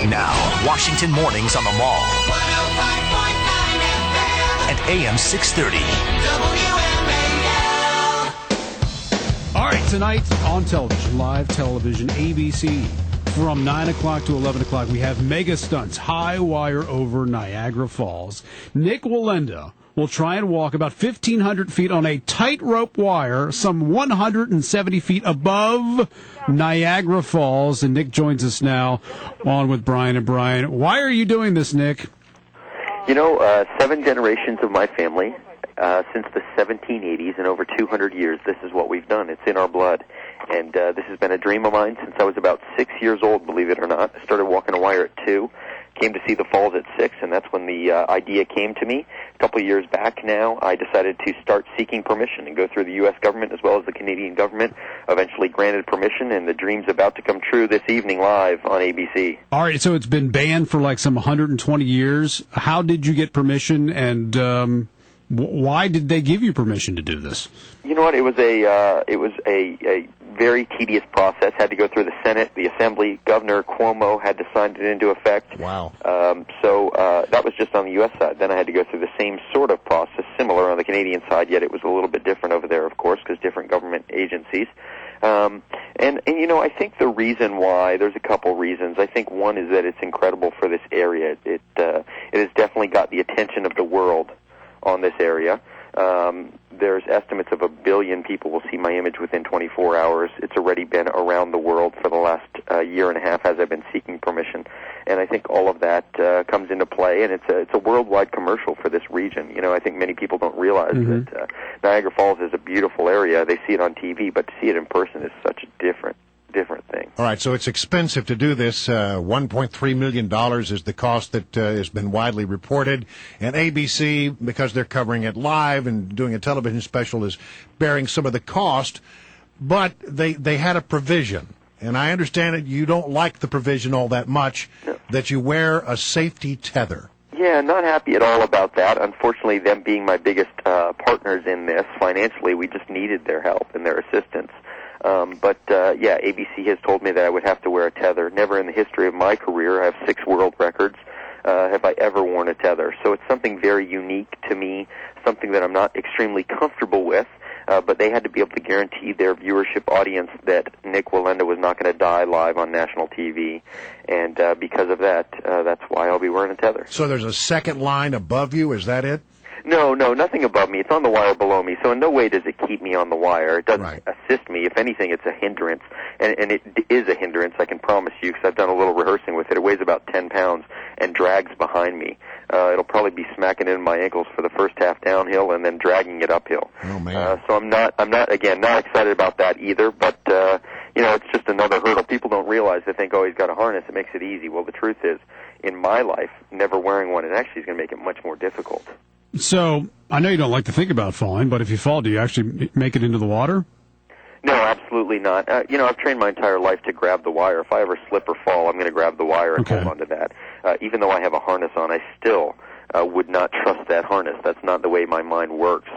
Now, Washington mornings on the Mall. 105.9 FM. At AM 630. WMAL. All right, tonight on television, live television, ABC, from 9 o'clock to 11 o'clock, we have mega stunts, high wire over Niagara Falls. Nik Wallenda will try and walk about 1,500 feet on a tightrope wire, some 170 feet above Niagara Falls. And Nik joins us now on with Brian and Brian. Why are you doing this, Nik? You know, 7 generations of my family, since the 1780s, and over 200 years, this is what we've done. It's in our blood. And this has been a dream of mine since I was about 6 years old, believe it or not. I started walking a wire at 2, came to see the falls at 6, and that's when the idea came to me. A couple of years back now, I decided to start seeking permission and go through the U.S. government as well as the Canadian government. Eventually granted permission, and the dream's about to come true this evening live on ABC. All right, so it's been banned for like some 120 years. How did you get permission, and why did they give you permission to do this? You know what? It was a very tedious process. Had to go through the Senate, the Assembly. Governor Cuomo had to sign it into effect. Wow. So that was just on the U.S. side. Then I had to go through the same sort of process, similar on the Canadian side, yet it was a little bit different over there, of course, because different government agencies. And you know, I think the reason why, there's a couple reasons. I think one is that it's incredible for this area. It has definitely got the attention of the world on this area. There's estimates of 1 billion people will see my image within 24 hours. It's already been around the world for the last year and a half as I've been seeking permission. And I think all of that comes into play, and it's a worldwide commercial for this region. You know, I think many people don't realize that Niagara Falls is a beautiful area. They see it on TV, but to see it in person is such a different thing. All right, so it's expensive to do this. $1.3 million is the cost that has been widely reported. And ABC, because they're covering it live and doing a television special, is bearing some of the cost. But they had a provision. And I understand that you don't like the provision all that much, that you wear a safety tether. Yeah, not happy at all about that. Unfortunately, them being my biggest partners in this, financially, we just needed their help and their assistance. Yeah, ABC has told me that I would have to wear a tether. Never in the history of my career, I have 6 world records, have I ever worn a tether. So it's something very unique to me, something that I'm not extremely comfortable with, but they had to be able to guarantee their viewership audience that Nik Wallenda was not going to die live on national TV. And because of that, that's why I'll be wearing a tether. So there's a second line above you, is that it? No, nothing above me. It's on the wire below me, so in no way does it keep me on the wire. It doesn't assist me. If anything, it's a hindrance, and it is a hindrance, I can promise you, because I've done a little rehearsing with it. It weighs about 10 pounds and drags behind me. It'll probably be smacking in my ankles for the first half downhill and then dragging it uphill. Oh, man. So I'm not excited about that either, but, you know, it's just another hurdle. People don't realize. They think, oh, he's got a harness, it makes it easy. Well, the truth is, in my life, never wearing one, it actually is going to make it much more difficult. So, I know you don't like to think about falling, but if you fall, do you actually make it into the water? No, absolutely not. You know, I've trained my entire life to grab the wire. If I ever slip or fall, I'm going to grab the wire and hold on to that. Even though I have a harness on, I still would not trust that harness. That's not the way my mind works.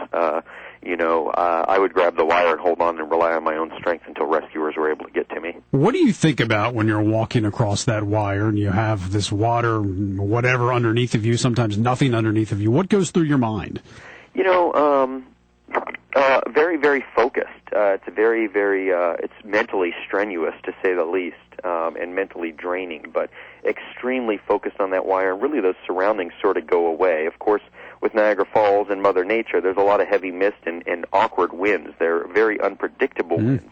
You know, I would grab the wire and hold on and rely on my own strength until rescuers were able to get to me. What do you think about when you're walking across that wire and you have this water, whatever underneath of you, sometimes nothing underneath of you? What goes through your mind? You know, very, very focused. It's very, very, it's mentally strenuous, to say the least, and mentally draining, but extremely focused on that wire. And really those surroundings sort of go away. Of course, with Niagara Falls and Mother Nature, there's a lot of heavy mist and awkward winds. They're very unpredictable winds.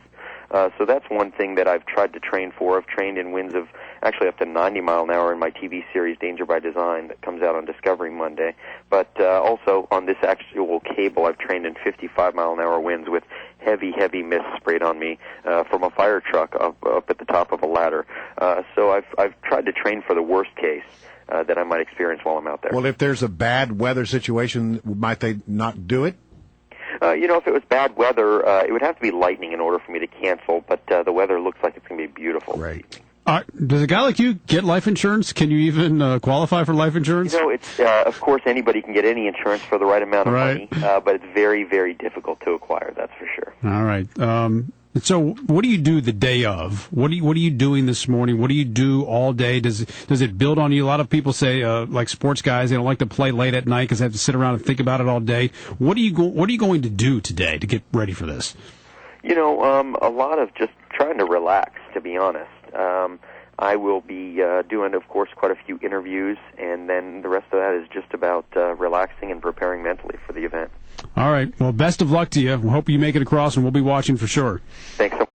So that's one thing that I've tried to train for. I've trained in winds of actually up to 90 mile an hour in my TV series Danger by Design that comes out on Discovery Monday. But also on this actual cable, I've trained in 55 mile an hour winds with heavy, heavy mist sprayed on me from a fire truck up at the top of a ladder. So I've tried to train for the worst case that I might experience while I'm out there. Well, if there's a bad weather situation, might they not do it? You know, if it was bad weather, it would have to be lightning in order for me to cancel, but the weather looks like it's going to be beautiful. Right. Does a guy like you get life insurance? Can you even qualify for life insurance? You know, it's of course anybody can get any insurance for the right amount of money, but it's very, very difficult to acquire, that's for sure. All right. And so, what do you do the day of? What are you doing this morning? What do you do all day? Does it build on you? A lot of people say, like sports guys, they don't like to play late at night because they have to sit around and think about it all day. What are you going to do today to get ready for this? A lot of just trying to relax, to be honest. I will be doing, of course, quite a few interviews, and then the rest of that is just about relaxing and preparing mentally for the event. All right. Well, best of luck to you. We hope you make it across, and we'll be watching for sure. Thanks so much.